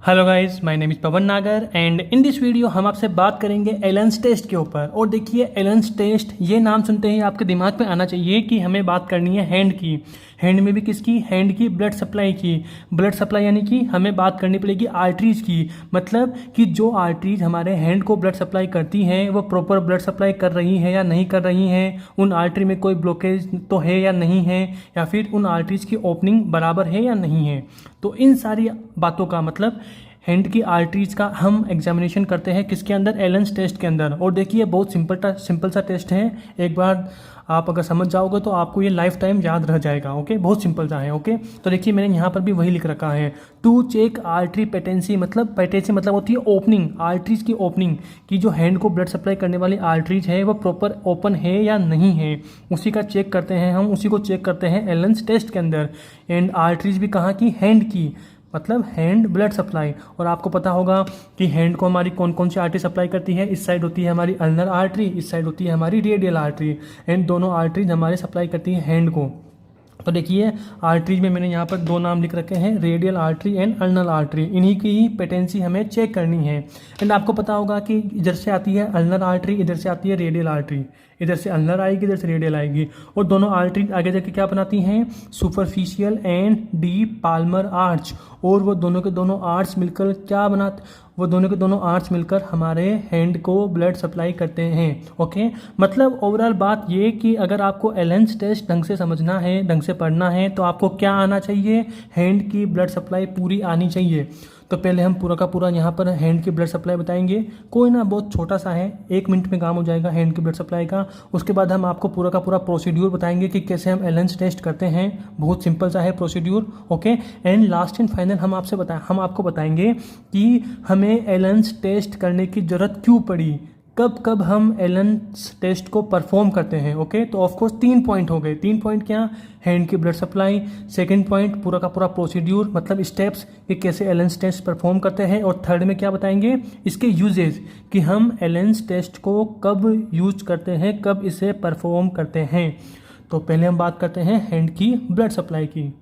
Hello guys, my name is Pavan Nagar and in this video हम आपसे बात करेंगे एलन्स टेस्ट के ऊपर। और देखिए, एलन्स टेस्ट ये नाम सुनते ही आपके दिमाग में आना चाहिए कि हमें बात करनी है हैंड की। हैंड में भी किसकी? हैंड की ब्लड सप्लाई की। ब्लड सप्लाई यानी कि हमें बात करनी पड़ेगी आर्टरीज की। मतलब कि जो आर्टरीज हमारे हैंड को ब्लड सप्लाई करती हैं वो प्रॉपर ब्लड सप्लाई कर रही है या नहीं कर रही हैं, उन आर्टरी में कोई ब्लॉकेज तो है या नहीं है, या फिर उन आर्टरीज की ओपनिंग बराबर है या नहीं है। तो इन सारी बातों का मतलब हैंड की आर्टरीज का हम एग्जामिनेशन करते हैं किसके अंदर? एलन्स टेस्ट के अंदर। और देखिए, बहुत सिंपल सा टेस्ट है। एक बार आप अगर समझ जाओगे तो आपको ये लाइफ टाइम याद रह जाएगा। ओके, बहुत सिंपल सा है। ओके, तो देखिए मैंने यहाँ पर भी वही लिख रखा है, टू चेक आर्टरी पेटेंसी। मतलब पेटेंसी मतलब होती है ओपनिंग, आर्टरीज की ओपनिंग, कि जो हैंड को ब्लड सप्लाई करने वाली आर्टरीज है वो प्रॉपर ओपन है या नहीं है, उसी का चेक करते हैं हम। उसी को चेक करते हैं एलन्स टेस्ट के अंदर। एंड आर्टरीज भी कहाँ की? हैंड की, मतलब हैंड ब्लड सप्लाई। और आपको पता होगा कि हैंड को हमारी कौन कौन सी आर्टरी सप्लाई करती है। इस साइड होती है हमारी अल्नर आर्टरी, इस साइड होती है हमारी रेडियल आर्टरी। एंड दोनों आर्टरीज हमारे सप्लाई करती है हैंड को। तो देखिए, आर्टरीज में मैंने यहाँ पर दो नाम लिख रखे हैं, radial artery and ulnar artery. इन्हीं की ही पेटेंसी हमें चेक करनी है। एंड आपको पता होगा कि इधर से आती है अल्नर आर्टरी, इधर से आती है रेडियल आर्टरी। इधर से अल्नर आएगी, इधर से रेडियल आएगी। और दोनों आर्टरी आगे जाके क्या बनाती हैं? Superficial and deep palmar arch. और वो दोनों के दोनों आर्च मिलकर क्या बनाते? वो दोनों के दोनों आर्च मिलकर हमारे हैंड को ब्लड सप्लाई करते हैं। ओके, मतलब ओवरऑल बात ये कि अगर आपको एलन्स टेस्ट ढंग से समझना है, ढंग से पढ़ना है, तो आपको क्या आना चाहिए? हैंड की ब्लड सप्लाई पूरी आनी चाहिए। तो पहले हम पूरा का पूरा यहाँ पर हैंड की ब्लड सप्लाई बताएंगे। कोई ना, बहुत छोटा सा है, 1 मिनट में काम हो जाएगा हैंड की ब्लड सप्लाई का। उसके बाद हम आपको पूरा का पूरा प्रोसीड्यूर बताएंगे कि कैसे हम एलन्स टेस्ट करते हैं। बहुत सिंपल सा है procedure. Okay, and last and final हम आपको बताएंगे कि हमें एलन्स टेस्ट करने की ज़रूरत क्यों पड़ी, कब कब हम एलन्स टेस्ट को परफॉर्म करते हैं। ओके, तो ऑफकोर्स 3 पॉइंट हो गए। 3 पॉइंट क्या? हैंड की ब्लड सप्लाई, सेकंड पॉइंट पूरा का पूरा प्रोसीड्यूर मतलब स्टेप्स कि कैसे एलन्स टेस्ट परफॉर्म करते हैं, और थर्ड में क्या बताएंगे? इसके यूजेज, कि हम एलन्स टेस्ट को कब यूज करते हैं, कब इसे परफॉर्म करते हैं। तो पहले हम बात करते हैं हैंड की ब्लड सप्लाई की।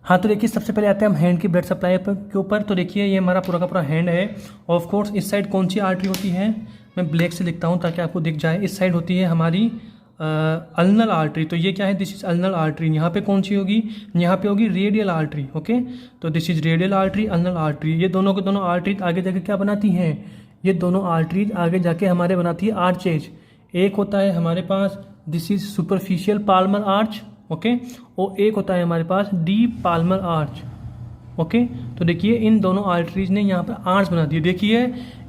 हाँ, तो देखिए सबसे पहले आते हैं हम हैंड की ब्लड सप्लाई के ऊपर। तो देखिए, ये हमारा पूरा का पूरा हैंड है। ऑफ कोर्स इस साइड कौन सी आर्टरी होती है? मैं ब्लैक से लिखता हूँ ताकि आपको दिख जाए। इस साइड होती है हमारी अल्नर आर्टरी। तो ये क्या है? This is ulnar artery. यहाँ पे कौन सी होगी? यहाँ पे होगी रेडियल आर्टरी। ओके, तो this is radial artery, ulnar artery. ये दोनों के दोनों आर्टरीज आगे जाके क्या बनाती हैं? ये दोनों आर्टरीज आगे जाके हमारे बनाती है आर्चेज। एक होता है हमारे पास this is superficial palmar arch. Okay, और एक होता है हमारे पास डीप पाल्मर आर्च। ओके, तो देखिए इन दोनों आर्टरीज ने यहाँ पर आर्च बना दी। देखिए,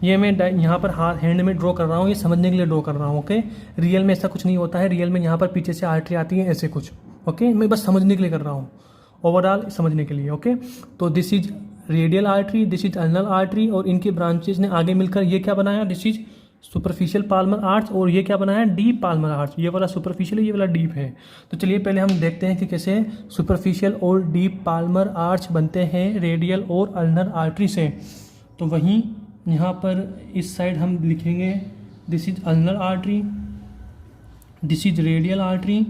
ये मैं यहाँ पर हाथ हैंड में ड्रॉ कर रहा हूँ, ये समझने के लिए ड्रॉ कर रहा हूँ। ओके, रियल में ऐसा कुछ नहीं होता है। रियल में यहाँ पर पीछे से आर्टरी आती है ऐसे कुछ। ओके, मैं बस समझने के लिए कर रहा हूँ, ओवरऑल समझने के लिए। ओके, तो this is radial artery, this is ulnar artery, और इनके ब्रांचेज ने आगे मिलकर ये क्या बनाया? This is superficial palmar arch. और ये क्या बनाया? Deep palmar arch. ये वाला सुपरफिशियल है, ये वाला डीप है। तो चलिए पहले हम देखते हैं कि कैसे सुपरफिशियल और डीप पाल्मर आर्च बनते हैं रेडियल और अल्नर आर्टरी से। तो वहीं यहाँ पर इस साइड हम लिखेंगे this is ulnar artery, this is radial artery,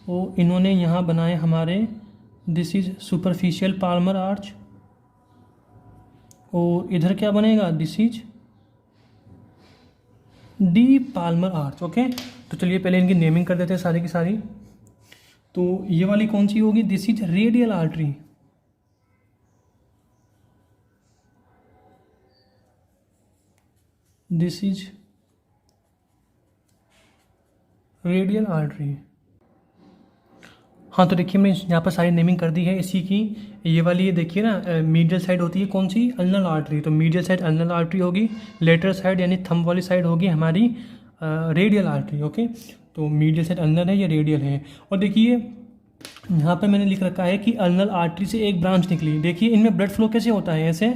और इन्होंने यहाँ बनाए हमारे this is superficial palmar arch. और इधर क्या बनेगा? This is deep palmar arch. Okay, तो चलिए पहले इनकी नेमिंग कर देते हैं सारी की सारी। तो ये वाली कौन सी होगी? This is radial artery, this is radial artery. हाँ, तो देखिए मैं यहाँ पर सारी नेमिंग कर दी है इसी की। ये वाली ये देखिए ना, मीडियल साइड होती है कौन सी? Ulnar artery. तो मीडियल साइड अल्नर आर्टरी होगी, लेटरल साइड यानी थंब वाली साइड होगी हमारी रेडियल आर्टरी। ओके, तो मीडियल साइड अल्नर है, ये रेडियल है। और देखिए यहाँ पर मैंने लिख रखा है कि अल्नर आर्टरी से एक ब्रांच निकली। देखिए इनमें ब्लड फ्लो कैसे होता है? ऐसे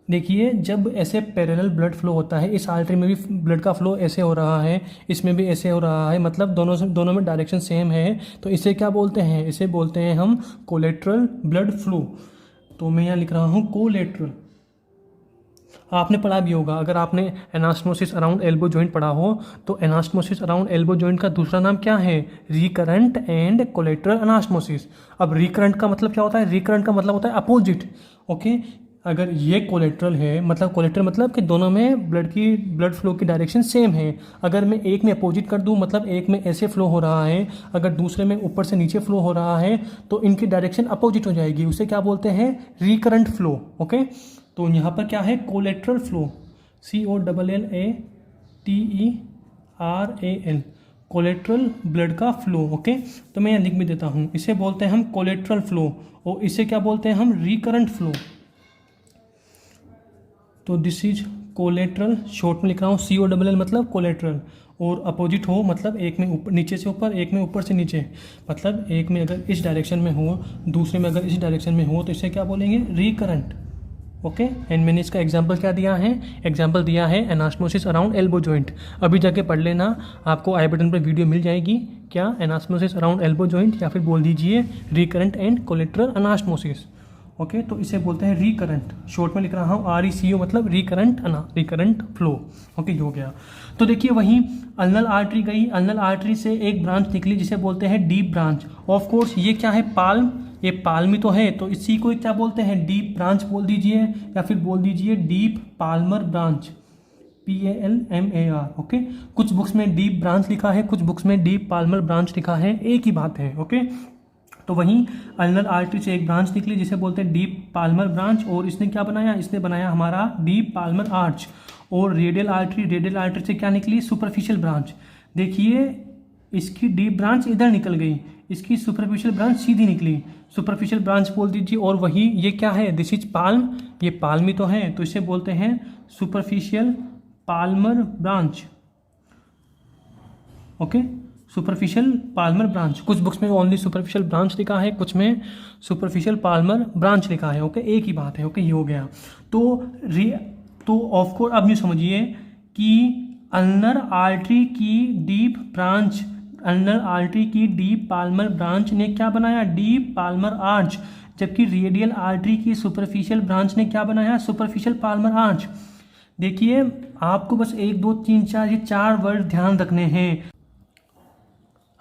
देखिए, जब ऐसे पैरेलल ब्लड फ्लो होता है, इस आर्टरी में भी ब्लड का फ्लो ऐसे हो रहा है, इसमें भी ऐसे हो रहा है, मतलब दोनों में डायरेक्शन सेम है। तो इसे क्या बोलते हैं? इसे बोलते हैं हम कोलेट्रल ब्लड फ्लो। तो मैं यहाँ लिख रहा हूँ कोलेट्रल। आपने पढ़ा भी होगा, अगर आपने एनास्टोमोसिस अराउंड एल्बो जॉइंट पढ़ा हो तो एनास्टोमोसिस अराउंड एल्बो जॉइंट का दूसरा नाम क्या है? Recurrent and collateral anastomosis. अब रिकरेंट का मतलब क्या होता है? रिकरेंट का मतलब होता है अपोजिट। ओके, अगर ये कोलेटरल है, मतलब कोलेटरल मतलब कि दोनों में ब्लड फ्लो की डायरेक्शन सेम है। अगर मैं एक में अपोजिट कर दूं, मतलब एक में ऐसे फ्लो हो रहा है, अगर दूसरे में ऊपर से नीचे फ्लो हो रहा है, तो इनकी डायरेक्शन अपोजिट हो जाएगी। उसे क्या बोलते हैं? Recurrent flow. ओके, तो यहाँ पर क्या है? Collateral flow, COLLATERAL, collateral blood का फ्लो। ओके, तो मैं यहाँ लिख भी देता हूँ, इसे बोलते हैं हम कोलेट्रल फ्लो और इसे क्या बोलते हैं हम? Recurrent flow. तो दिस इज कोलेट्रल, शॉर्ट में लिख रहा हूँ COLL मतलब कोलेट्रल, और अपोजिट हो मतलब एक में ऊपर नीचे से ऊपर, एक में ऊपर से नीचे, मतलब एक में अगर इस डायरेक्शन में हो, दूसरे में अगर इस डायरेक्शन में हो, तो इसे क्या बोलेंगे? रिकरेंट। ओके, एंड मैंने इसका एग्जांपल क्या दिया है? एग्जांपल दिया है एनास्टोमोसिस अराउंड एल्बो जॉइंट। अभी जाके पढ़ लेना, आपको आई बटन पर वीडियो मिल जाएगी। क्या? एनास्टोमोसिस अराउंड एल्बो जॉइंट, या फिर बोल दीजिए recurrent and collateral anastomosis. Okay, तो इसे बोलते हैं रिकरेंट, शॉर्ट में लिख रहा हूँ RECO मतलब रिकरेंट फ्लो। ओके, हो गया। तो देखिए वहीं अल्नल आर्टरी गई, अल्नल आर्टरी से एक ब्रांच निकली जिसे बोलते हैं डीप ब्रांच। ऑफ कोर्स ये क्या है? पाल्म, ये पाल्म ही तो है, तो इसी को क्या बोलते हैं? डीप ब्रांच बोल दीजिए, या फिर बोल दीजिए deep Palmer branch, PALMAR। Okay, कुछ बुक्स में डीप ब्रांच लिखा है, कुछ बुक्स में डीप पाल्मर ब्रांच लिखा है, एक ही बात है। ओके, तो वहीं अल्नल आर्टरी से एक ब्रांच निकली जिसे बोलते हैं डीप पाल्मर ब्रांच, और इसने क्या बनाया? इसने बनाया हमारा डीप पाल्मर आर्च। और रेडियल आर्टरी से क्या निकली? Superficial branch. देखिए इसकी डीप ब्रांच इधर निकल गई, इसकी सुपरफिशियल ब्रांच सीधी निकली, सुपरफिशियल ब्रांच बोल दीजिए। और वही ये क्या है? दिस इज पाल्म, ये पाल्म ही तो है, तो इसे बोलते हैं superficial Palmer branch. Okay, superficial Palmer branch. कुछ बुक्स में ओनली सुपरफिशियल ब्रांच लिखा है, कुछ में सुपरफिशियल पाल्मर ब्रांच लिखा है। ओके, एक ही बात है। ओके, ये हो गया। तो ऑफ कोर्स अब यूँ समझिए कि अल्नर आर्टरी की डीप ब्रांच, अल्नर आर्टरी की डीप पाल्मर ब्रांच ने क्या बनाया? Deep palmar arch. जबकि रेडियल आर्टरी की सुपरफिशियल ब्रांच ने क्या बनाया? Superficial palmar arch. देखिए आपको बस 1 2 3 4 ये 4 वर्ड ध्यान रखने हैं।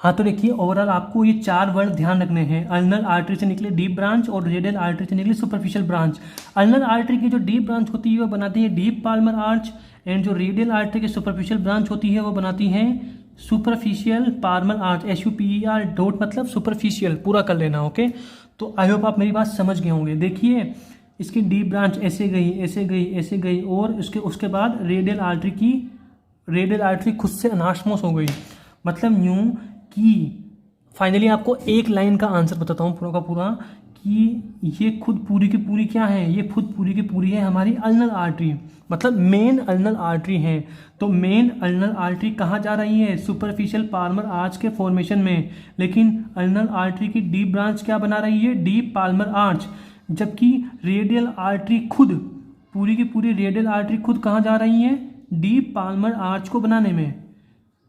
हाँ, तो देखिए ओवरऑल आपको ये 4 वर्ड ध्यान रखने हैं। अल्नल आर्टरी से निकले डीप ब्रांच और रेडियल आर्टरी से निकली सुपरफिशियल ब्रांच। अल्नल आर्टरी की जो डीप ब्रांच होती है वो बनाती है डीप पाल्मर आर्च, एंड जो रेडियल आर्टरी की सुपरफिशियल ब्रांच होती है वो बनाती है superficial palmar arch. SUPER dot मतलब सुपरफिशियल, पूरा कर लेना। ओके, तो आई होप आप मेरी बात समझ गए होंगे। देखिए इसकी डीप ब्रांच ऐसे गई, ऐसे गई, ऐसे गई, और उसके बाद रेडियल आर्टरी खुद से अनास्मोस हो गई। मतलब यूं कि फाइनली आपको एक लाइन का आंसर बताता हूँ पूरा का पूरा, कि ये खुद पूरी की पूरी क्या है? ये खुद पूरी की पूरी है हमारी अल्नल आर्टरी, मतलब मेन अल्नल आर्टरी है। तो मेन अल्नल आर्टरी कहाँ जा रही है? सुपरफिशियल पाल्मर आर्च के फॉर्मेशन में। लेकिन अल्नल आर्टरी की डीप ब्रांच क्या बना रही है? Deep palmar arch. जबकि रेडियल आर्टरी खुद, पूरी की पूरी रेडियल आर्टरी खुद कहाँ जा रही है? डीप पाल्मर आर्च को बनाने में।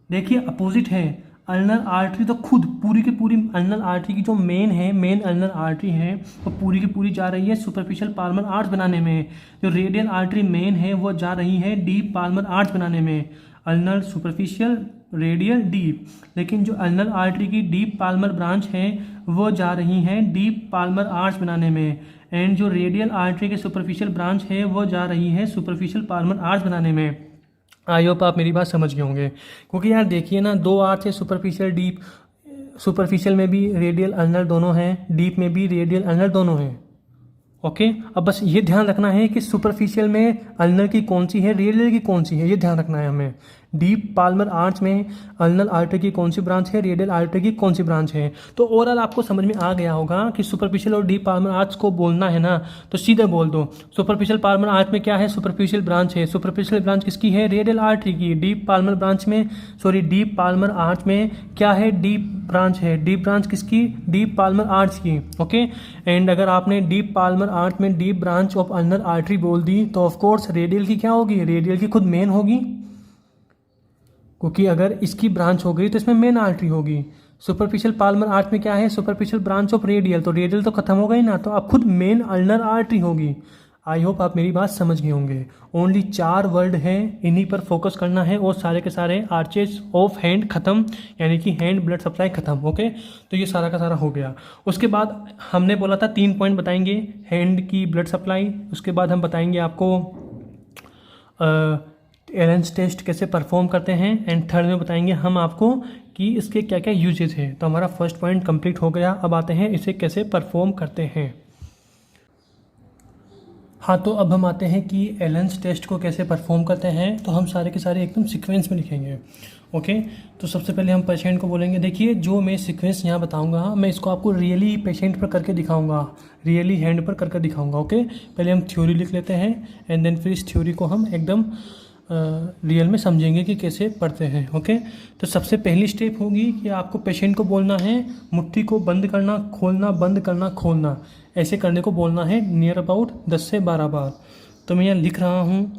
देखिए अपोजिट है। अल्नल आर्टरी तो खुद पूरी की पूरी, अल्नल आर्टरी की जो मेन अल्नल आर्टरी है वो पूरी की पूरी जा रही है सुपरफिशियल पाल्मर आर्च बनाने में। जो रेडियल आर्टरी मेन है वो जा रही है डीप पाल्मर आर्च बनाने में। अल्नल, सुपरफिशियल, रेडियल, डीप। लेकिन जो अल्नल आर्टरी की डीप पाल्मर ब्रांच है वो जा रही है डीप पाल्मर आर्च बनाने में, एंड जो रेडियल आर्टरी की सुपरफिशियल ब्रांच है वो जा रही है सुपरफिशियल पाल्मर आर्च बनाने में। आई होप आप मेरी बात समझ गए होंगे, क्योंकि यार देखिए ना, 2 आर्च है, सुपरफिशियल, डीप। सुपरफिशियल में भी रेडियल अल्नर दोनों हैं, डीप में भी रेडियल अल्नर दोनों हैं। ओके, अब बस ये ध्यान रखना है कि सुपरफिशियल में अल्नर की कौन सी है, रेडियल की कौन सी है, ये ध्यान रखना है हमें। डीप पाल्मर आर्च में अल्नल आर्टरी की कौन सी ब्रांच है, रेडियल आर्टरी की कौन सी ब्रांच है। तो ओवरऑल आपको समझ में आ गया होगा कि सुपरफिशियल और डीप पाल्मर आर्च को बोलना है ना, तो सीधे बोल दो। सुपरफिशियल पाल्मर आर्च में क्या है? सुपरफिशियल ब्रांच है। सुपरफिशियल ब्रांच किसकी है? रेडियल आर्टरी की। डीप पाल्मर आर्च में क्या है? डीप ब्रांच है। डीप ब्रांच किसकी? डीप पाल्मर आर्च की। ओके, एंड अगर आपने डीप पाल्मर आर्च में deep branch of ulnar artery बोल दी तो ऑफकोर्स रेडियल की क्या होगी? रेडियल की खुद मेन होगी, क्योंकि अगर इसकी ब्रांच हो गई तो इसमें मेन आर्टरी होगी। सुपरफिशियल पाल्मर आर्च में क्या है? सुपरफिशियल ब्रांच ऑफ रेडियल, तो रेडियल तो खत्म हो गई ना, तो अब खुद मेन अल्नर आर्टरी होगी। आई होप आप मेरी बात समझ गए होंगे। ओनली 4 वर्ड हैं, इन्हीं पर फोकस करना है और सारे के सारे आर्चेज ऑफ हैंड ख़त्म, यानी कि हैंड ब्लड सप्लाई ख़त्म। ओके, तो ये सारा का सारा हो गया। उसके बाद हमने बोला था 3 पॉइंट बताएंगे हैंड की ब्लड सप्लाई, उसके बाद हम बताएंगे आपको एलेंस टेस्ट कैसे परफॉर्म करते हैं, एंड थर्ड में बताएंगे हम आपको कि इसके क्या क्या यूजेस हैं। तो हमारा फर्स्ट पॉइंट कंप्लीट हो गया। अब आते हैं इसे कैसे परफॉर्म करते हैं। हाँ, तो अब हम आते हैं कि एलेंस टेस्ट को कैसे परफॉर्म करते हैं। तो हम सारे के सारे एकदम सीक्वेंस में लिखेंगे। ओके, तो सबसे पहले हम पेशेंट को बोलेंगे। देखिए, जो मैं सीक्वेंस यहाँ बताऊँगा मैं इसको आपको रियली पेशेंट पर करके दिखाऊँगा, रियली हैंड पर करके दिखाऊँगा। ओके, पहले हम थ्योरी लिख लेते हैं एंड देन फिर इस थ्योरी को हम एकदम रियल में समझेंगे कि कैसे पढ़ते हैं। ओके, तो सबसे पहली स्टेप होगी कि आपको पेशेंट को बोलना है मुट्ठी को बंद करना, खोलना, बंद करना, खोलना, ऐसे करने को बोलना है नियर अबाउट 10 से 12 बार। तो मैं यहाँ लिख रहा हूँ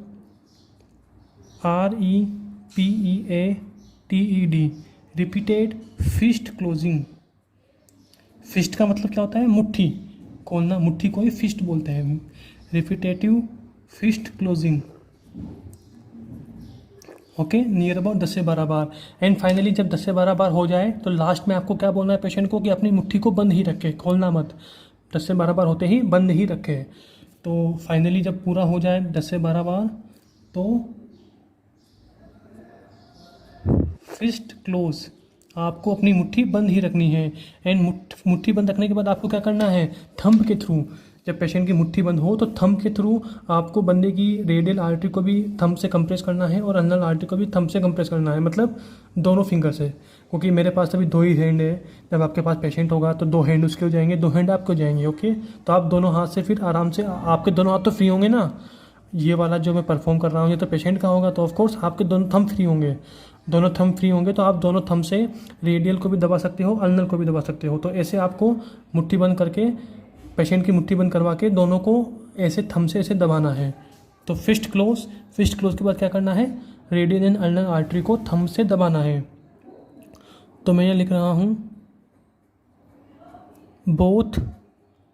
REPEATED, repeated fist closing. Fist का मतलब क्या होता है? मुट्ठी खोलना, मुट्ठी को ही फिस्ट बोलते हैं। Repetitive fist closing. Okay, near about 10 से 12 बार। एंड फाइनली जब 10 से 12 बार हो जाए तो लास्ट में आपको क्या बोलना है पेशेंट को कि अपनी मुट्ठी को बंद ही रखे, खोलना मत। 10 से 12 बार होते ही बंद ही रखे। तो फाइनली जब पूरा हो जाए 10 से 12 बार तो फिस्ट क्लोज, आपको अपनी मुट्ठी बंद ही रखनी है। एंड मुट्ठी बंद रखने के बाद आपको क्या करना है? थंब के थ्रू, जब पेशेंट की मुट्ठी बंद हो तो थंब के थ्रू आपको बंदे की रेडियल आर्टरी को भी थंब से कंप्रेस करना है और अनल आर्टरी को भी थंब से कंप्रेस करना है, मतलब दोनों फिंगर से। क्योंकि मेरे पास अभी 2 ही हैंड है, जब आपके पास पेशेंट होगा तो 2 हैंड उसके हो जाएंगे, 2 हैंड आपके हो जाएंगे। ओके, तो आप दोनों हाथ से फिर आराम से, आपके दोनों हाथ तो फ्री होंगे ना। ये वाला जो मैं परफॉर्म कर रहा हूँ ये तो पेशेंट का होगा, तो ऑफकोर्स आपके दोनों थंब फ्री होंगे। दोनों थंब फ्री होंगे तो आप दोनों थंब से रेडियल को भी दबा सकते हो, अल्नर को भी दबा सकते हो। तो ऐसे आपको मुट्ठी बंद करके, पेशेंट की मुट्ठी बंद करवा के दोनों को ऐसे थंब से ऐसे दबाना है। तो फिस्ट क्लोज, फिस्ट क्लोज के बाद क्या करना है? रेडियल एंड अल्नर आर्टरी को थंब से दबाना है। तो मैं यहाँ लिख रहा हूँ बोथ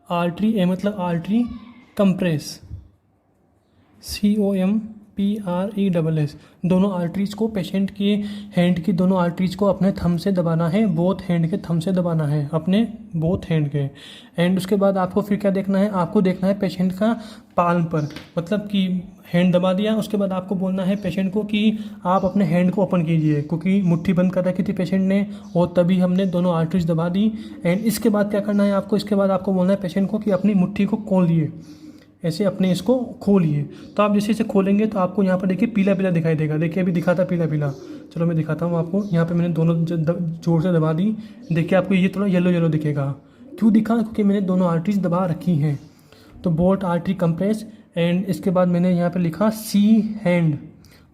आर्टरी, ए मतलब आर्टरी, कंप्रेस, COMPRESS, दोनों आर्टरीज को, पेशेंट के हैंड की दोनों आर्टरीज को अपने थंब से दबाना है, बोथ हैंड के थंब से दबाना है, अपने बोथ हैंड के। एंड उसके बाद आपको फिर क्या देखना है? आपको देखना है पेशेंट का पाल्म पर, मतलब कि हैंड दबा दिया, उसके बाद आपको बोलना है पेशेंट को कि आप अपने हैंड को ओपन कीजिए, क्योंकि मुट्ठी बंद कर रखी थी पेशेंट ने और तभी हमने दोनों आर्टरीज दबा दी। एंड इसके बाद क्या करना है आपको? इसके बाद आपको बोलना है पेशेंट को कि अपनी मुट्ठी को खोलिए, ऐसे अपने इसको खोलिए। तो आप जैसे इसे खोलेंगे तो आपको यहाँ पर देखिए पीला पीला दिखाई देगा। देखिए अभी दिखा था पीला पीला, चलो मैं दिखाता हूँ आपको। यहाँ पे मैंने दोनों जोर से दबा दी, देखिए आपको ये थोड़ा येलो येलो दिखेगा। क्यों दिखा? क्योंकि मैंने दोनों आर्टरीज दबा रखी हैं। तो बोथ आर्टरी कंप्रेस। एंड इसके बाद मैंने यहाँ पर लिखा सी हैंड,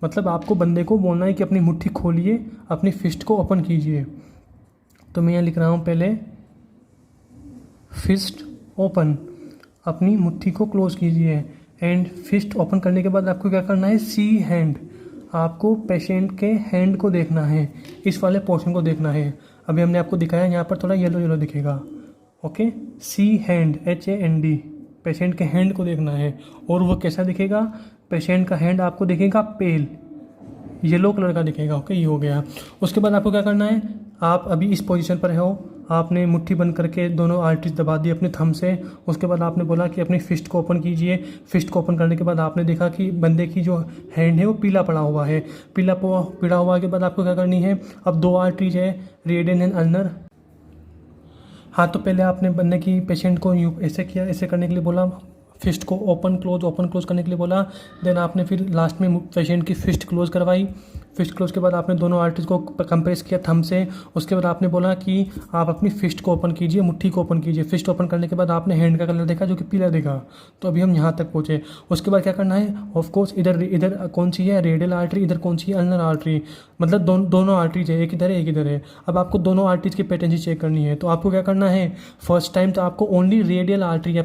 मतलब आपको बंदे को बोलना है कि अपनी मुट्ठी खोलिए, अपनी फिस्ट को ओपन कीजिए। तो मैं यहाँ लिख रहा हूँ पहले फिस्ट ओपन, अपनी मुट्ठी को क्लोज कीजिए। एंड फिस्ट ओपन करने के बाद आपको क्या करना है? सी हैंड, आपको पेशेंट के हैंड को देखना है, इस वाले पोर्शन को देखना है। अभी हमने आपको दिखाया, यहाँ पर थोड़ा येलो येलो दिखेगा। ओके, सी हैंड, HAND, पेशेंट के हैंड को देखना है। और वो कैसा दिखेगा? पेशेंट का हैंड आपको दिखेगा पेल, येलो कलर का दिखेगा। ओके, ये हो गया। उसके बाद आपको क्या करना है? आप अभी इस पोजीशन पर हो, आपने मुट्ठी बंद करके दोनों आर्टरीज दबा दी अपने थंब से। उसके बाद आपने बोला कि अपनी फिस्ट को ओपन कीजिए। फिस्ट को ओपन करने के बाद आपने देखा कि बंदे की जो हैंड है वो पीला पड़ा हुआ है। पीला हुआ के बाद आपको क्या करनी है? अब 2 आर्टरीज है, रेडियल एंड अल्नर। हाँ, तो पहले आपने बंदे की, पेशेंट को यूँ ऐसे किया, ऐसे करने के लिए बोला, फिस्ट को ओपन क्लोज करने के लिए बोला। देन आपने फिर लास्ट में पेशेंट की फिस्ट क्लोज करवाई। फिस्ट क्लोज के बाद आपने दोनों आर्टरीज को कंप्रेस किया थंब से। उसके बाद आपने बोला कि आप अपनी फिस्ट को ओपन कीजिए, मुट्ठी को ओपन कीजिए। फिस्ट ओपन करने के बाद आपने हैंड का कलर देखा जो कि पीला देखा। तो अभी हम यहाँ तक पहुँचे। उसके बाद क्या करना है? ऑफकोर्स इधर कौन सी है? रेडियल आर्टरी, इधर कौन सी है? अल्नर आर्टरी, मतलब दोनों आर्टरीज है, एक इधर है एक इधर है। अब आपको दोनों आर्टरीज की पेटेंसी चेक करनी है। तो आपको क्या करना है? फर्स्ट टाइम तो आपको ओनली रेडियल आर्टरी या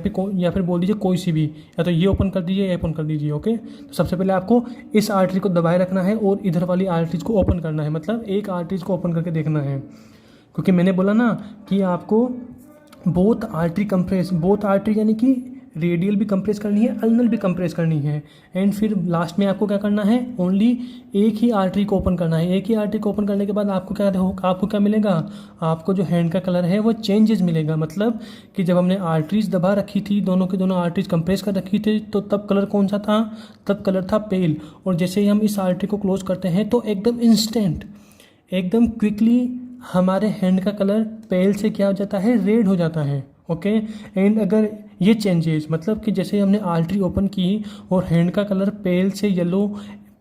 फिर बोल दीजिए कोई सी भी, या तो ये ओपन कर दीजिए या ओपन कर दीजिए। ओके, तो सबसे पहले आपको इस आर्टरी को दबाए रखना है और इधर वाली आर्टरीज को ओपन करना है, मतलब एक आर्टरीज को ओपन करके देखना है। क्योंकि मैंने बोला ना कि आपको both artery compress, both artery यानी कि रेडियल भी कंप्रेस करनी है, अल्नल भी कंप्रेस करनी है। एंड फिर लास्ट में आपको क्या करना है, ओनली एक ही आर्टरी को ओपन करना है। एक ही आर्टरी को ओपन करने के बाद आपको क्या मिलेगा, आपको जो हैंड का कलर है वो चेंजेस मिलेगा। मतलब कि जब हमने आर्टरीज दबा रखी थी, दोनों के दोनों आर्टरीज कंप्रेस कर रखी थी, तो तब कलर कौन सा था, तब कलर था पेल। और जैसे ही हम इस आर्टरी को क्लोज करते हैं तो एकदम इंस्टेंट, एकदम क्विकली हमारे हैंड का कलर पेल से क्या हो जाता है, रेड हो जाता है। ओके। एंड अगर ये चेंजेस, मतलब कि जैसे हमने आर्टरी ओपन की और हैंड का कलर पेल से येलो,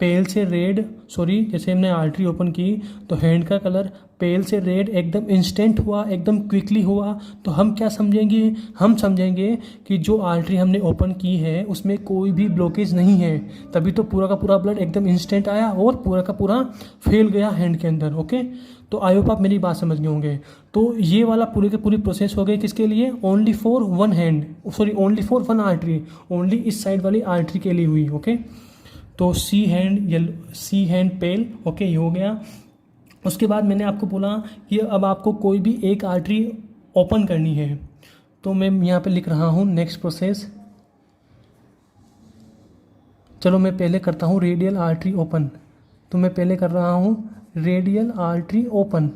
पेल से रेड, सॉरी, जैसे हमने आर्टरी ओपन की तो हैंड का कलर पेल से रेड एकदम इंस्टेंट हुआ, एकदम क्विकली हुआ, तो हम क्या समझेंगे, हम समझेंगे कि जो आर्टरी हमने ओपन की है उसमें कोई भी ब्लॉकेज नहीं है, तभी तो पूरा का पूरा ब्लड एकदम इंस्टेंट आया और पूरा का पूरा फैल गया हैंड के अंदर। ओके। तो आई होप आप मेरी बात समझ गए होंगे। तो ये वाला पूरी की पूरी प्रोसेस हो गई किसके लिए, only for one hand, sorry only for one artery, only इस साइड वाली आर्टरी के लिए हुई। ओके। तो सी हैंड पेल, ओके, ये हो गया। उसके बाद मैंने आपको बोला कि अब आपको कोई भी एक आर्टरी ओपन करनी है, तो मैं यहाँ पे लिख रहा हूँ नेक्स्ट प्रोसेस। चलो मैं पहले करता हूँ रेडियल आर्टरी ओपन। तो मैं पहले कर रहा हूँ रेडियल आर्टरी ओपन,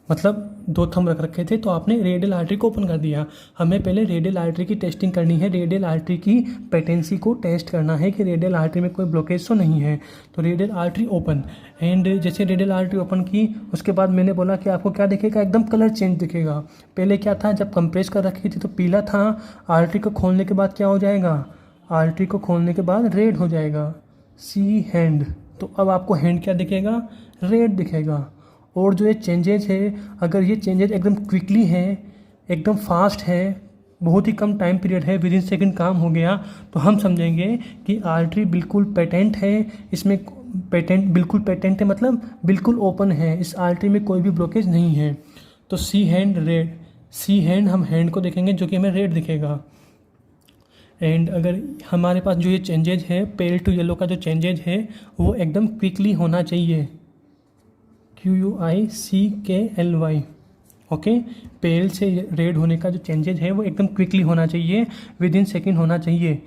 मतलब दो थंब रख रखे थे तो आपने रेडियल आर्टरी को ओपन कर दिया। हमें पहले रेडियल आर्टरी की टेस्टिंग करनी है, रेडियल आर्टरी की पेटेंसी को टेस्ट करना है कि रेडियल आर्टरी में कोई ब्लॉकेज तो नहीं है। तो रेडियल आर्टरी ओपन, एंड जैसे रेडियल आर्टरी ओपन की उसके बाद मैंने बोला कि आपको क्या दिखेगा, एकदम कलर चेंज दिखेगा। पहले क्या था, जब कंप्रेस कर रखी थी तो पीला था, आर्टरी को खोलने के बाद क्या हो जाएगा, आर्टरी को खोलने के बाद रेड हो जाएगा, सी हैंड। तो अब आपको हैंड क्या दिखेगा, रेड दिखेगा। और जो ये चेंजेज है, अगर ये चेंजेज एकदम क्विकली है, एकदम फास्ट है, बहुत ही कम टाइम पीरियड है, विद इन सेकेंड काम हो गया, तो हम समझेंगे कि आर्टरी बिल्कुल पेटेंट है, इसमें बिल्कुल पेटेंट है, मतलब बिल्कुल ओपन है, इस आर्टरी में कोई भी ब्लॉकेज नहीं है। तो सी हैंड रेड, सी हैंड, हम हैंड को देखेंगे जो कि हमें रेड दिखेगा। एंड अगर हमारे पास जो ये चेंजेज है, पेल टू येलो का जो चेंजेज है वो एकदम क्विकली होना चाहिए, QUICKLY। ओके। पेल से रेड होने का जो चेंजेज है वो एकदम क्विकली होना चाहिए, विद इन सेकेंड होना चाहिए,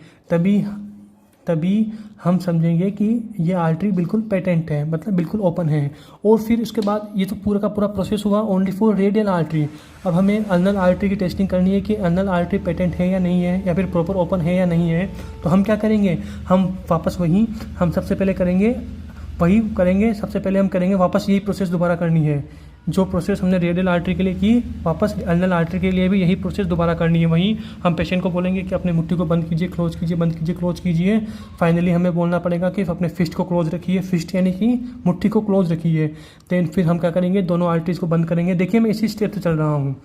तभी हम समझेंगे कि ये आर्टरी बिल्कुल पेटेंट है, मतलब बिल्कुल ओपन है। और फिर उसके बाद ये तो पूरा का पूरा प्रोसेस हुआ ओनली फॉर रेडियल आर्टरी। अब हमें अल्नल आर्टरी की टेस्टिंग करनी है कि अल्नल आर्टरी पेटेंट है या नहीं है, या फिर प्रॉपर ओपन है या नहीं है। तो हम क्या करेंगे, हम वापस हम सबसे पहले करेंगे सबसे पहले हम करेंगे वापस यही प्रोसेस दोबारा करनी है, जो प्रोसेस हमने रेडियल आर्टरी के लिए की, वापस अल्नल आर्टरी के लिए भी यही प्रोसेस दोबारा करनी है। वहीं हम पेशेंट को बोलेंगे कि अपने मुट्ठी को बंद कीजिए, क्लोज कीजिए, बंद कीजिए, क्लोज कीजिए। फाइनली हमें बोलना पड़ेगा कि अपने फिस्ट को क्लोज रखिए, फिस्ट यानी कि मुट्ठी को क्लोज रखिए। देन फिर हम क्या करेंगे, दोनों आर्टरीज को बंद करेंगे। देखिए मैं इसी स्टेप से चल रहा हूँ,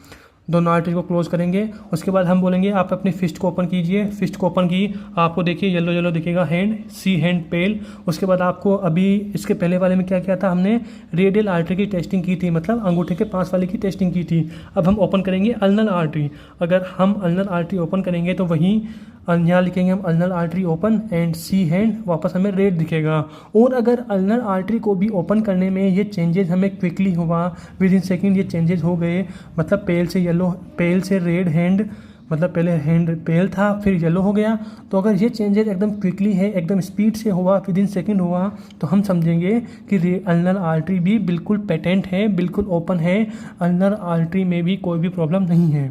दोनों आर्टरीज को क्लोज करेंगे। उसके बाद हम बोलेंगे आप अपनी फिस्ट को ओपन कीजिए, फिस्ट को ओपन की, आपको देखिए येलो येलो दिखेगा हैंड, सी हैंड पेल। उसके बाद आपको अभी इसके पहले वाले में क्या किया था, हमने रेडियल आर्टरी की टेस्टिंग की थी, मतलब अंगूठे के पास वाले की टेस्टिंग की थी। अब हम ओपन करेंगे अल्नल आर्टरी। अगर हम अल्नल आर्टरी ओपन करेंगे तो वहीं यहाँ लिखेंगे हम ulnar artery open and see hand, वापस हमें रेड दिखेगा। और अगर अल्नल आर्टरी को भी ओपन करने में ये चेंजेस हमें क्विकली हुआ, विद इन सेकेंड ये चेंजेस हो गए, मतलब पेल से येलो, पेल से रेड हैंड, मतलब पहले हैंड पेल था फिर येलो हो गया। तो अगर ये चेंजेस एकदम क्विकली है, एकदम स्पीड से हुआ, विद इन सेकेंड हुआ, तो हम समझेंगे कि अल्नल आर्टरी भी बिल्कुल पेटेंट है, बिल्कुल ओपन है, अल्नल आर्टरी में भी कोई भी प्रॉब्लम नहीं है।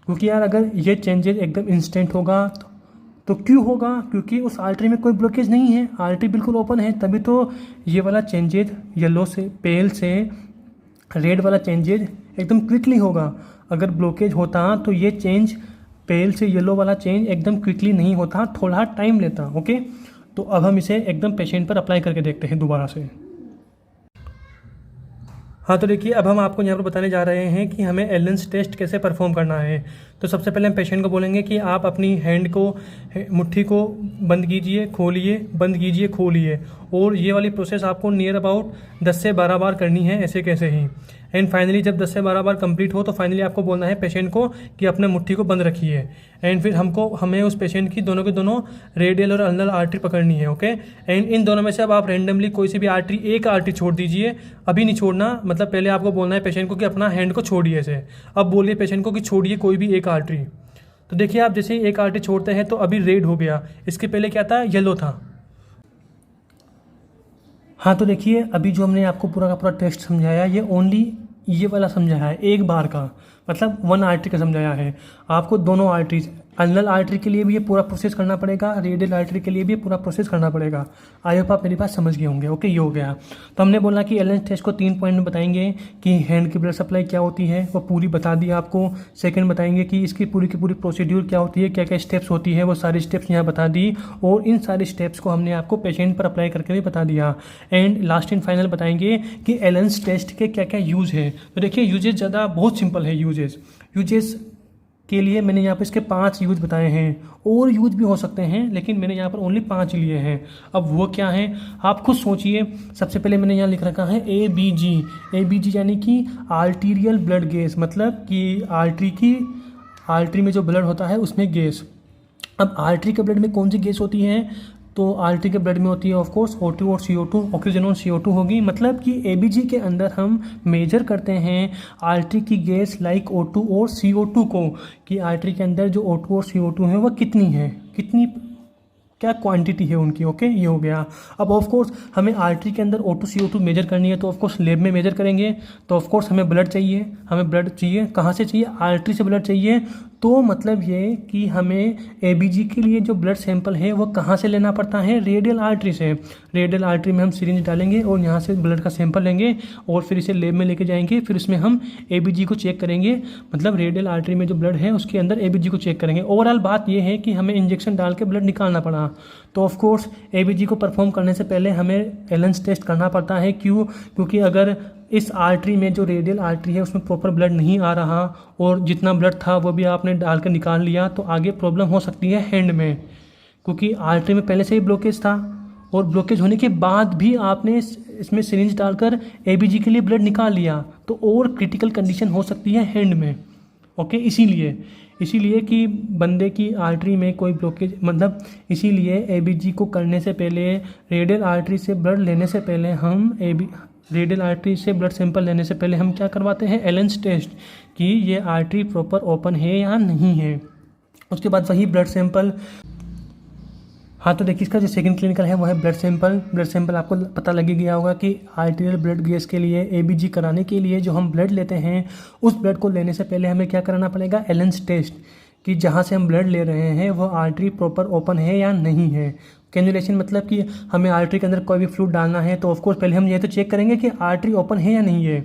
क्योंकि यार अगर ये चेंजेस एकदम इंस्टेंट होगा तो क्यों होगा, क्योंकि उस आर्टरी में कोई ब्लॉकेज नहीं है, आर्टरी बिल्कुल ओपन है, तभी तो ये वाला चेंजेज येलो से पेल से रेड वाला चेंजेज एकदम क्विकली होगा। अगर ब्लॉकेज होता तो ये चेंज पेल से येलो वाला चेंज एकदम क्विकली नहीं होता, थोड़ा टाइम लेता। ओके। तो अब हम इसे एकदम पेशेंट पर अप्लाई करके देखते हैं दोबारा से। हाँ, तो देखिए अब हम आपको यहाँ पर बताने जा रहे हैं कि हमें एलेंस टेस्ट कैसे परफॉर्म करना है। तो सबसे पहले हम पेशेंट को बोलेंगे कि आप अपनी हैंड को, मुट्ठी को बंद कीजिए, खोलिए, बंद कीजिए, खोलिए, और ये वाली प्रोसेस आपको नियर अबाउट 10 से 12 बार करनी है, ऐसे कैसे ही। एंड फाइनली जब 10 से 12 बार कंप्लीट हो तो फाइनली आपको बोलना है पेशेंट को कि अपने मुट्ठी को बंद रखिए। एंड फिर हमें उस पेशेंट की दोनों के दोनों रेडियल और अल्नल आर्टरी पकड़नी है। ओके। एंड इन दोनों में से अब आप रेंडमली कोई सी भी आर्टरी, एक आर्टरी छोड़ दीजिए, अभी नहीं छोड़ना, मतलब पहले आपको बोलना है पेशेंट को कि अपना हैंड को छोड़िए ऐसे। अब बोलिए पेशेंट को कि छोड़िए कोई भी एक आर्टरी। तो देखिए आप जैसे एक आर्टरी छोड़ते हैं तो अभी रेड हो गया, इसके पहले क्या था, येलो था। हाँ तो देखिए अभी जो हमने आपको पूरा का पूरा टेस्ट समझाया ये ओनली ये वाला समझाया है, एक बार का, मतलब वन आर्टरी का समझाया है। आपको दोनों आर्टरीज, अनल आर्टरी के लिए भी ये पूरा प्रोसेस करना पड़ेगा, रेडियल आर्टरी के लिए भी ये पूरा प्रोसेस करना पड़ेगा। आई होप आप मेरी बात समझ गए होंगे। ओके, ये हो गया। तो हमने बोला कि एलेंस टेस्ट को 3 पॉइंट में बताएंगे कि हैंड की ब्लड सप्लाई क्या होती है, वो पूरी बता दी आपको। सेकंड बताएंगे कि इसकी पूरी की पूरी प्रोसीड्यूर क्या होती है, क्या क्या स्टेप्स होती है, वो सारी स्टेप्स यहाँ बता दी। और इन सारे स्टेप्स को हमने आपको पेशेंट पर अप्लाई करके भी बता दिया। एंड लास्ट एंड फाइनल बताएंगे कि एलेंस टेस्ट के क्या क्या यूज़ है। तो देखिए यूजेज ज़्यादा बहुत सिंपल है। यूजेस के लिए मैंने यहाँ पर इसके 5 यूज बताए हैं, और यूज भी हो सकते हैं लेकिन मैंने यहाँ पर ओनली 5 लिए हैं। अब वो क्या है आप खुद सोचिए। सबसे पहले मैंने यहाँ लिख रखा है ABG। ABG यानी कि आर्टीरियल ब्लड गैस, मतलब कि आर्टरी में जो ब्लड होता है उसमें गैस। अब आर्टरी के ब्लड में कौन सी गैस होती है, तो आर्टरी के ब्लड में होती है ऑफ कोर्स O2 और CO2, ऑक्सीजन और CO2 होगी। मतलब कि ABG के अंदर हम मेजर करते हैं आर्टरी की गैस लाइक O2 और CO2 को, कि आर्टरी के अंदर जो O2 और CO2 है वह कितनी है, कितनी क्या क्वांटिटी है उनकी। ओके, ये हो गया। अब ऑफ कोर्स हमें आर्टरी के अंदर O2 CO2 मेजर करनी है तो ऑफ कोर्स लैब में मेजर करेंगे। तो ऑफ कोर्स हमें ब्लड चाहिए, कहाँ से चाहिए, आर्टरी से ब्लड चाहिए। तो मतलब ये कि हमें ABG के लिए जो ब्लड सैंपल है वो कहाँ से लेना पड़ता है, रेडियल आर्टरी से। रेडियल आर्टरी में हम सिरिंज डालेंगे और यहाँ से ब्लड का सैंपल लेंगे और फिर इसे लैब में लेके जाएंगे। फिर इसमें हम ABG को चेक करेंगे, मतलब रेडियल आर्टरी में जो ब्लड है उसके अंदर ABG को चेक करेंगे। ओवरऑल बात ये है कि हमें इंजेक्शन डाल के ब्लड निकालना पड़ा। तो ऑफ कोर्स ABG को परफॉर्म करने से पहले हमें एलेंस टेस्ट करना पड़ता है। क्योंकि अगर इस आर्टरी में जो रेडियल आर्टरी है उसमें प्रॉपर ब्लड नहीं आ रहा और जितना ब्लड था वो भी आपने डाल कर निकाल लिया, तो आगे प्रॉब्लम हो सकती है हैंड में, क्योंकि आर्टरी में पहले से ही ब्लॉकेज था और ब्लॉकेज होने के बाद भी आपने इसमें सिरिंज डालकर ABG के लिए ब्लड निकाल लिया, तो और क्रिटिकल कंडीशन हो सकती है हैंड में। ओके, इसीलिए कि बंदे की आर्टरी में कोई ब्लॉकेज, मतलब इसीलिए ABG को करने से पहले, रेडियल आर्टरी से ब्लड लेने से पहले हम रेडियल आर्टरी से ब्लड सैंपल लेने से पहले हम क्या करवाते हैं, एलेंस टेस्ट, कि ये आर्टरी प्रॉपर ओपन है या नहीं है। उसके बाद वही ब्लड सैंपल। हाँ तो देखिए इसका जो सेकंड क्लिनिकल है वो है ब्लड सैंपल। आपको पता लग गया होगा कि आर्टीरियल ब्लड गैस के लिए, ABG कराने के लिए जो हम ब्लड लेते हैं उस ब्लड को लेने से पहले हमें क्या कराना पड़ेगा, एलेंस टेस्ट, कि जहाँ से हम ब्लड ले रहे हैं वो आर्टरी प्रॉपर ओपन है या नहीं है। कैन्युलेशन मतलब कि हमें आर्टरी के अंदर कोई भी फ्लूइड डालना है तो ऑफकोर्स पहले हम ये तो चेक करेंगे कि आर्टरी ओपन है या नहीं है।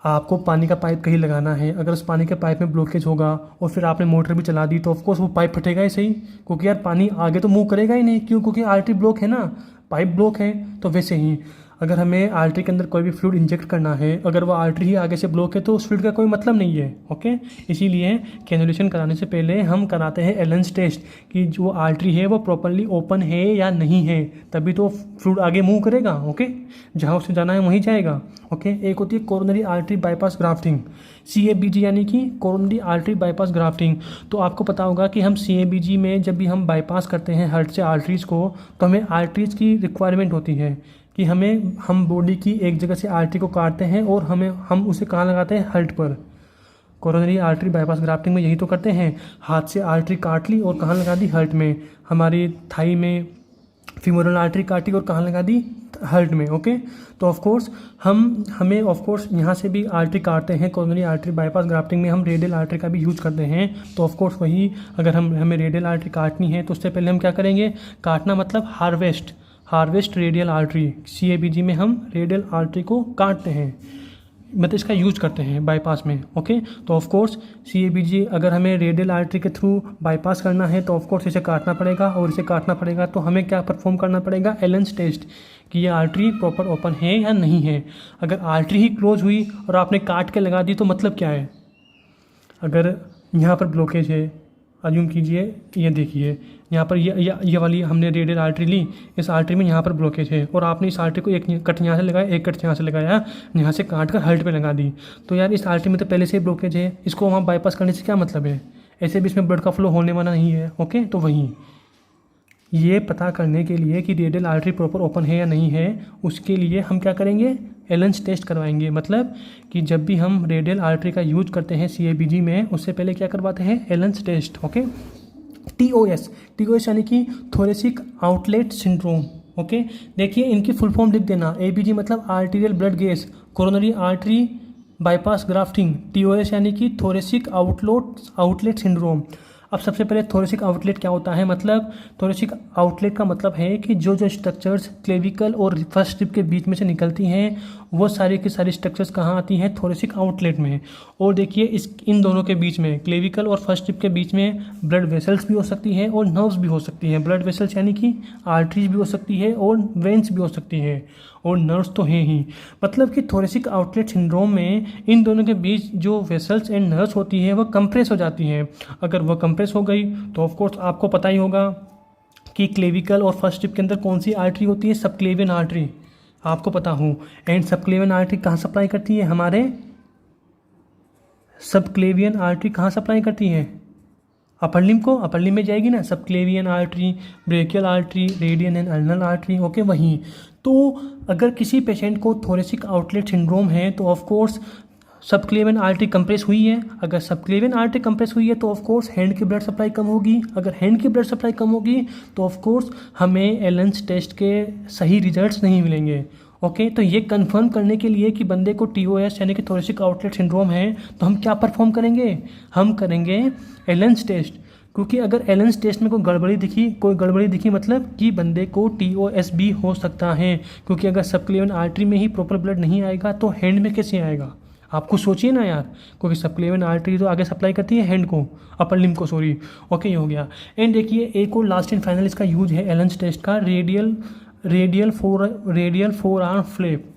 आपको पानी का पाइप कहीं लगाना है, अगर उस पानी के पाइप में ब्लॉकेज होगा और फिर आपने मोटर भी चला दी तो ऑफकोर्स वो पाइप फटेगा ही सही, क्योंकि यार पानी आगे तो मूव करेगा ही नहीं। क्योंकि आर्टरी ब्लॉक है ना, पाइप ब्लॉक है। तो वैसे ही अगर हमें आर्टरी के अंदर कोई भी फ्लूइड इंजेक्ट करना है, अगर वो आर्टरी ही आगे से ब्लॉक है तो उस फ्लूइड का कोई मतलब नहीं है। ओके, इसीलिए कैनुलेशन कराने से पहले हम कराते हैं एलेंस टेस्ट, कि जो आर्टरी है वो प्रॉपरली ओपन है या नहीं है, तभी तो फ्लूइड आगे मूव करेगा। ओके, जहाँ उसे जाना है वहीं जाएगा। ओके, एक होती है coronary artery bypass grafting, CABG यानी कि कोरोनरी आर्टरी बाईपास ग्राफ्टिंग। तो आपको पता होगा कि हम CABG में जब भी हम बाईपास करते हैं हार्ट से आर्टरीज़ को, तो हमें आर्टरीज़ की रिक्वायरमेंट होती है कि हम बॉडी की एक जगह से आर्टरी को काटते हैं और हम उसे कहाँ लगाते हैं, हार्ट पर। कोरोनरी आर्टरी बाईपास ग्राफ्टिंग में यही तो करते हैं, हाथ से आर्टरी काट ली और कहाँ लगा दी, हार्ट में। हमारी थाई में फीमोरल आर्टरी काटी और कहाँ लगा दी, हार्ट में। ओके, तो ऑफकोर्स हमें ऑफकोर्स यहाँ से भी आर्टरी काटते हैं। कोरोनरी आर्टरी बाईपास ग्राफ्टिंग में हम रेडियल आर्टरी का भी यूज़ करते हैं। तो ऑफकोर्स वही, अगर हमें रेडियल आर्टरी काटनी है तो उससे पहले हम क्या करेंगे, काटना मतलब हार्वेस्ट रेडियल आर्टरी। CABG में हम रेडियल आर्टरी को काटते हैं, मतलब इसका यूज करते हैं बाईपास में। ओके, तो ऑफकोर्स CABG अगर हमें रेडियल आर्टरी के थ्रू बाईपास करना है तो ऑफकोर्स इसे काटना पड़ेगा, और इसे काटना पड़ेगा तो हमें क्या परफॉर्म करना पड़ेगा, एलेंस टेस्ट, कि ये आर्टरी प्रॉपर ओपन है या नहीं है। अगर आर्टरी ही क्लोज हुई और आपने काट के लगा दी तो मतलब क्या है, अगर यहाँ पर ब्लॉकेज है, अज्यूम कीजिए, ये देखिए यहाँ पर ये वाली हमने रेडियल आर्टरी ली, इस आर्टरी में यहाँ पर ब्लॉकेज है और आपने इस आर्टरी को एक कट यहाँ से लगाया, एक कट यहाँ से लगाया, यहाँ से काट कर हार्ट पे लगा दी। तो यार इस आर्टरी में तो पहले से ही ब्लॉकेज है, इसको वहाँ बाईपास करने से क्या मतलब है, ऐसे भी इसमें ब्लड का फ्लो होने वाला नहीं है। ओके, तो वहीं ये पता करने के लिए कि रेडियल आर्टरी प्रॉपर ओपन है या नहीं है, उसके लिए हम क्या करेंगे, एलेंस टेस्ट करवाएंगे। मतलब कि जब भी हम रेडियल आर्टरी का यूज करते हैं CABG में, उससे पहले क्या करवाते हैं, एलेंस टेस्ट। ओके, TOS यानी कि थोरेसिक आउटलेट सिंड्रोम। ओके, देखिए इनकी फुल फॉर्म लिख देना। ABG मतलब arterial blood gauge coronary artery bypass grafting. TOS यानी कि थोरेसिक आउटलेट सिंड्रोम। अब सबसे पहले थोरेसिक आउटलेट क्या होता है, मतलब थोरेसिक आउटलेट का मतलब है कि जो स्ट्रक्चर्स क्लेविकल और फर्स्ट रिब के बीच में से निकलती हैं, वो सारी की सारी स्ट्रक्चर्स कहाँ आती हैं, थोरेसिक आउटलेट में। और देखिए इन दोनों के बीच में, क्लेविकल और फर्स्ट रिब के बीच में ब्लड वेसल्स भी हो सकती है और नर्व्स भी हो सकती हैं। ब्लड वेसल्स यानी कि आर्टरीज भी हो सकती है और वेन्स भी हो सकती है, और नर्व्स तो हैं ही। मतलब कि थोरेसिक आउटलेट सिंड्रोम में इन दोनों के बीच जो वेसल्स एंड नर्व्स होती है वह कंप्रेस हो जाती हैं। अगर वह कंप्रेस हो गई तो ऑफकोर्स आपको पता ही होगा कि क्लेविकल और फर्स्ट रिब के अंदर कौन सी आर्टरी होती है, सबक्लेवियन आर्टरी, आपको पता हो। एंड सबक्लेवियन आर्टरी कहाँ सप्लाई करती है, हमारे सबक्लेवियन आर्टरी कहाँ सप्लाई करती है, अपर लिम्ब को, अपर लिम्ब में जाएगी ना subclavian artery, brachial artery, radian and ulnar artery. Okay, वहीं। तो अगर किसी पेशेंट को थोरेसिक आउटलेट सिंड्रोम है तो ऑफकोर्स सबक्लेवियन आर्टरी कंप्रेस हुई है। अगर सबक्लेवियन आर्टरी कंप्रेस हुई है तो ऑफकोर्स हैंड की ब्लड सप्लाई कम होगी। अगर हैंड की ब्लड सप्लाई कम होगी तो ऑफकोर्स हमें एलेंस टेस्ट के सही रिजल्ट्स नहीं मिलेंगे। ओके, तो ये कंफर्म करने के लिए कि बंदे को TOS यानी कि थोरेसिक आउटलेट सिंड्रोम है, तो हम क्या परफॉर्म करेंगे, हम करेंगे एलेंस टेस्ट। क्योंकि अगर एलेंस टेस्ट में कोई गड़बड़ी दिखी मतलब कि बंदे को TOS भी हो सकता है। क्योंकि अगर सबक्लेवियन आर्टरी में ही प्रॉपर ब्लड नहीं आएगा तो हैंड में कैसे आएगा, आपको सोचिए ना यार। क्योंकि सबक्लेवियन आर्टरी तो आगे सप्लाई करती है हैंड को, अपर लिम्ब को, सॉरी। ओके, ये हो गया। एंड देखिए एक और लास्ट एंड फाइनल इसका यूज है एलेंस टेस्ट का, radial four arm flap.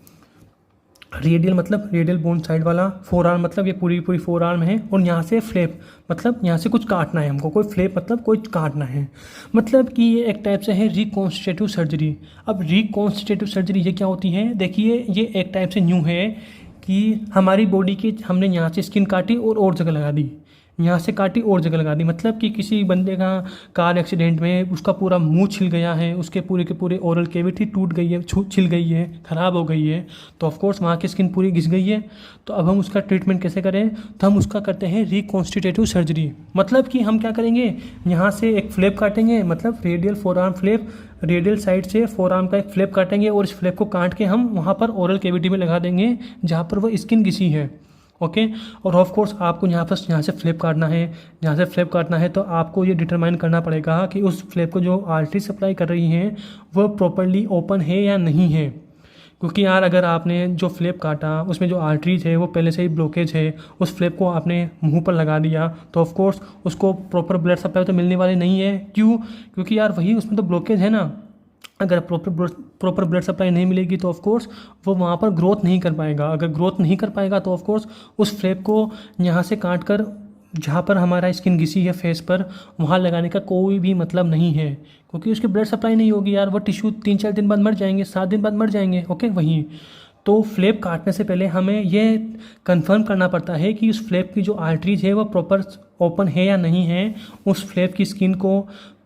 Radial मतलब रेडियल बोन साइड वाला, फोर आर्म मतलब ये पूरी फोर आर्म है, और यहाँ से फ्लैप मतलब यहाँ से कुछ काटना है हमको, कोई फ्लैप मतलब कोई काटना है। मतलब कि ये एक टाइप से है रिकॉन्स्टिट्यूटिव सर्जरी। अब रिकॉन्स्टिट्यूटिव सर्जरी ये क्या होती है, देखिए ये एक टाइप से न्यू है कि हमारी बॉडी की हमने यहाँ से स्किन काटी और जगह लगा दी, यहाँ से काटी और जगह लगा दी। मतलब कि किसी बंदे का कार एक्सीडेंट में उसका पूरा मुंह छिल गया है, उसके पूरे के पूरे ओरल कैविटी टूट गई है, छिल गई है, ख़राब हो गई है, तो ऑफकोर्स वहाँ की स्किन पूरी घिस गई है। तो अब हम उसका ट्रीटमेंट कैसे करें, तो हम उसका करते हैं रिकॉन्स्टिट्यूटिव सर्जरी। मतलब कि हम क्या करेंगे, यहाँ से एक फ्लैप काटेंगे, मतलब radial four arm flap, radial side से फोर आर्म का एक फ्लैप काटेंगे और इस फ्लैप को काट के हम वहाँ पर ओरल कैविटी में लगा देंगे जहाँ पर वह स्किन घिसी है। ओके, और ऑफ कोर्स आपको यहाँ से फ्लैप काटना है, यहाँ से फ्लैप काटना है तो आपको ये डिटरमाइन करना पड़ेगा कि उस फ्लैप को जो आर्टरी सप्लाई कर रही हैं वह प्रॉपर्ली ओपन है या नहीं है। क्योंकि यार अगर आपने जो फ्लैप काटा उसमें जो आर्टरीज है वो पहले से ही ब्लॉकेज है, उस फ्लैप को आपने मुंह पर लगा दिया तो ऑफ कोर्स उसको प्रॉपर ब्लड सप्लाई तो मिलने वाली नहीं है। क्यों, क्योंकि यार वही उसमें तो ब्लॉकेज है ना। अगर प्रॉपर ब्लड सप्लाई नहीं मिलेगी तो ऑफ कोर्स वो वहाँ पर ग्रोथ नहीं कर पाएगा। अगर ग्रोथ नहीं कर पाएगा तो ऑफ कोर्स उस फ्लैप को यहाँ से काट कर जहाँ पर हमारा स्किन घिसी है फेस पर, वहाँ लगाने का कोई भी मतलब नहीं है। क्योंकि उसकी ब्लड सप्लाई नहीं होगी यार, वो टिश्यू 3-4 दिन बाद मर जाएंगे, 7 दिन बाद मर जाएंगे। ओके, वहीं। तो फ्लैप काटने से पहले हमें ये कंफर्म करना पड़ता है कि उस फ्लैप की जो आर्टरीज है वो प्रॉपर ओपन है या नहीं है, उस फ्लैप की स्किन को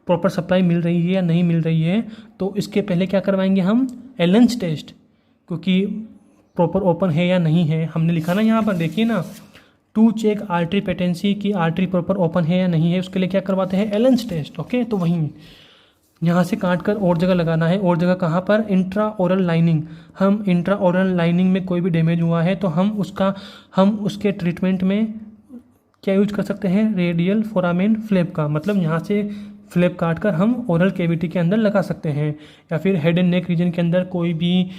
प्रॉपर सप्लाई मिल रही है या नहीं मिल रही है। तो इसके पहले क्या करवाएंगे हम, एलेंस टेस्ट। क्योंकि प्रॉपर ओपन है या नहीं है, हमने लिखा ना यहाँ पर, देखिए ना, टू चेक आर्टरी पेटेंसी की आर्टरी प्रॉपर ओपन है या नहीं है, उसके लिए क्या करवाते हैं, एलेंस टेस्ट। ओके, तो वहीं यहाँ से काट कर और जगह लगाना है। और जगह कहाँ पर, इंट्रा ओरल लाइनिंग। हम इंट्रा ओरल लाइनिंग में कोई भी डैमेज हुआ है तो हम उसके ट्रीटमेंट में क्या यूज कर सकते हैं, रेडियल फोरामेन फ्लैप का। मतलब यहाँ से फ्लैप काट कर हम ओरल कैविटी के अंदर लगा सकते हैं। या फिर हेड एंड नेक रीजन के अंदर कोई भी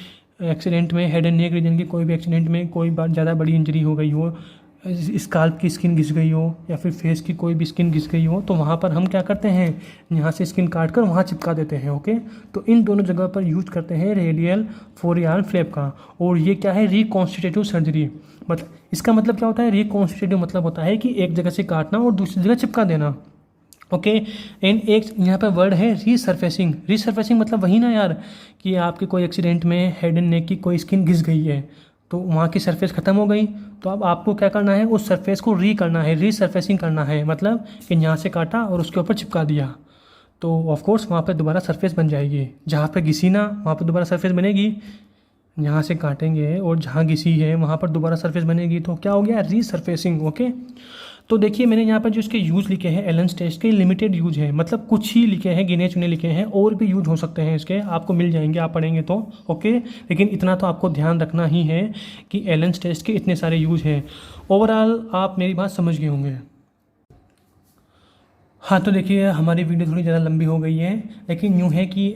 एक्सीडेंट में, हेड एंड नेक रीजन की कोई भी एक्सीडेंट में कोई ज़्यादा बड़ी इंजरी हो गई हो, स्काल्प की स्किन घिस गई हो या फिर फेस की कोई भी स्किन घिस गई हो, तो वहाँ पर हम क्या करते हैं, यहाँ से स्किन काट कर वहाँ चिपका देते हैं। ओके, तो इन दोनों जगह पर यूज करते हैं रेडियल फोर आर्म फ्लैप का। और ये क्या है, रिकॉन्स्टिट्यूटिव सर्जरी। मतलब इसका मतलब क्या होता है, रिकॉन्स्टिट्यूटिव मतलब होता है कि एक जगह से काटना और दूसरी जगह चिपका देना। ओके, एंड एक यहाँ पर वर्ड है रीसर्फेसिंग। रीसर्फेसिंग मतलब वही ना यार कि आपके कोई एक्सीडेंट में हेड एंड नेक की कोई स्किन घिस गई है तो वहाँ की सरफेस ख़त्म हो गई, तो अब आपको क्या करना है, उस सरफेस को करना है, रीसर्फेसिंग करना है। मतलब कि यहाँ से काटा और उसके ऊपर चिपका दिया तो ऑफकोर्स वहाँ पर दोबारा सरफेस बन जाएगी। जहाँ पर घिसी ना वहाँ पर दोबारा सरफेस बनेगी। यहाँ से काटेंगे और जहाँ घिसी है वहाँ पर दोबारा सरफेस बनेगी, तो क्या हो गया, रीसरफेसिंग। ओके, तो देखिए मैंने यहाँ पर जो इसके यूज़ लिखे हैं एलेंस टेस्ट के, लिमिटेड यूज है, मतलब कुछ ही लिखे हैं, गिने चुने लिखे हैं, और भी यूज हो सकते हैं इसके, आपको मिल जाएंगे आप पढ़ेंगे तो। ओके, लेकिन इतना तो आपको ध्यान रखना ही है कि एलेंस टेस्ट के इतने सारे यूज हैं। ओवरऑल आप मेरी बात समझ गए होंगे। हाँ, तो देखिए हमारी वीडियो थोड़ी ज़्यादा लंबी हो गई है, लेकिन यूँ है कि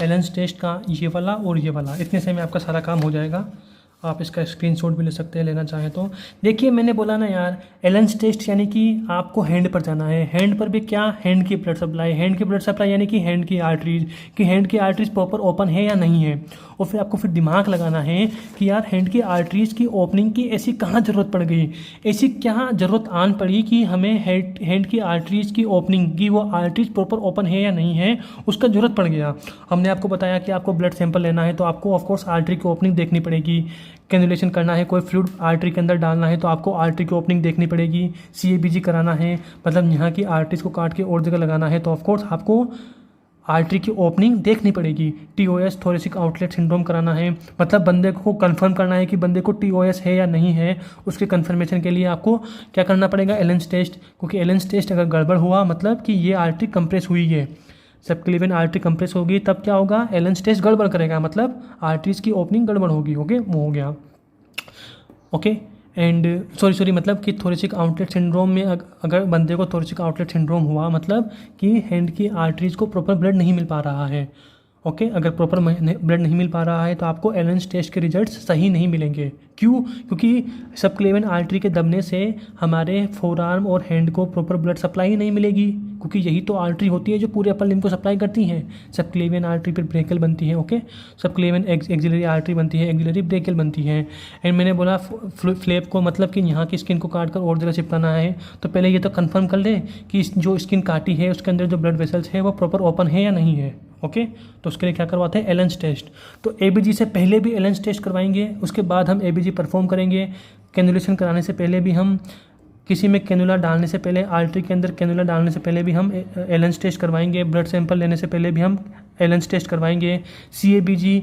एलेंस टेस्ट का ये वाला और ये वाला, इतने से में आपका सारा काम हो जाएगा। आप इसका स्क्रीनशॉट भी ले सकते हैं लेना चाहें तो। देखिए मैंने बोला ना यार, एलेंस टेस्ट यानी कि आपको हैंड पर जाना है। हैंड पर भी क्या, हैंड की ब्लड सप्लाई, हैंड की ब्लड सप्लाई यानी कि हैंड की आर्टरीज, कि हैंड की आर्टरीज प्रॉपर ओपन है या नहीं है। और फिर आपको फिर दिमाग लगाना है कि यार हैंड की आर्टरीज की ओपनिंग की ऐसी कहाँ ज़रूरत पड़ गई, ऐसी क्या ज़रूरत आन पड़ी कि हमें हैंड की आर्टरीज की ओपनिंग की, वो आर्टरीज प्रॉपर ओपन है या नहीं है, उसका ज़रूरत पड़ गया। हमने आपको बताया कि आपको ब्लड सैंपल लेना है तो आपको ऑफकोर्स आर्टरी की ओपनिंग देखनी पड़ेगी। कैनुलेशन करना है, कोई फ्लूइड आर्टरी के अंदर डालना है तो आपको आर्टरी की ओपनिंग देखनी पड़ेगी। CABG कराना है, मतलब यहाँ की आर्टरीज को काट के और जगह लगाना है, तो ऑफकोर्स आपको आर्टरी की ओपनिंग देखनी पड़ेगी। TOS थोरेसिक आउटलेट सिंड्रोम कराना है, मतलब बंदे को कंफर्म करना है कि बंदे को TOS है या नहीं है। उसके कंफर्मेशन के लिए आपको क्या करना पड़ेगा, एलेंस टेस्ट, क्योंकि एलेंस टेस्ट अगर गड़बड़ हुआ मतलब कि ये आर्टरी कंप्रेस हुई है, सबक्लेवियन आर्टरी कंप्रेस होगी, तब क्या होगा, एलेंस टेस्ट गड़बड़ करेगा, मतलब आर्टरीज की ओपनिंग गड़बड़ होगी। ओके, वो हो गया। ओके, एंड सॉरी मतलब कि थोरेसिक आउटलेट सिंड्रोम में अगर बंदे को थोरेसिक आउटलेट सिंड्रोम हुआ, मतलब कि हैंड की आर्टरीज को प्रॉपर ब्लड नहीं मिल पा रहा है। ओके, अगर प्रॉपर ब्लड नहीं मिल पा रहा है तो आपको एलेंस टेस्ट के रिजल्ट्स सही नहीं मिलेंगे। क्यों, क्योंकि सबक्लेवियन आर्टरी के दबने से हमारे फोरआर्म और हैंड को प्रॉपर ब्लड सप्लाई ही नहीं मिलेगी, क्योंकि यही तो आर्टरी होती है जो पूरे अपर लिम्ब को सप्लाई करती है। सबक्लेवियन आर्टरी फिर ब्रेकियल बनती है। ओके, सबक्लेवियन एक्सिलरी आर्टरी बनती है, एक्सिलरी ब्रेकियल बनती है। एंड मैंने बोला फ्लैप को, मतलब कि यहाँ की स्किन को काट कर और जगह चिपकाना है, तो पहले ये तो कंफर्म कर ले कि जो स्किन काटी है उसके अंदर जो ब्लड वेसल्स है वो प्रॉपर ओपन है या नहीं है। ओके, तो उसके लिए क्या करवाते हैं, एलेंस टेस्ट। तो ABG से पहले भी एलेंस टेस्ट करवाएंगे, उसके बाद हम ABG परफॉर्म करेंगे। कैनुलेशन कराने से पहले भी हम, किसी में कैनुला डालने से पहले, आर्टरी के अंदर कैनुला डालने से पहले भी हम एलेंस टेस्ट करवाएंगे। ब्लड सैंपल लेने से पहले भी हम एलेंस टेस्ट करवाएंगे। CABG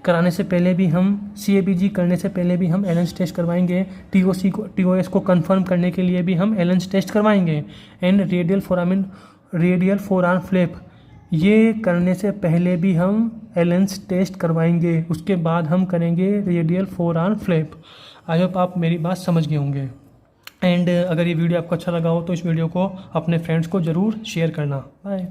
कराने से पहले भी हम, CABG करने से पहले भी हम एलेंस टेस्ट करवाएंगे। TOS को कंफर्म करने के लिए भी हम एलेंस टेस्ट करवाएंगे। एंड रेडियल फोरआर्म फ्लैप, ये करने से पहले भी हम एलेंस टेस्ट करवाएंगे, उसके बाद हम करेंगे radial forearm flap. I hope आप मेरी बात समझ गए होंगे। एंड अगर ये वीडियो आपको अच्छा लगा हो तो इस वीडियो को अपने फ्रेंड्स को ज़रूर शेयर करना। बाय।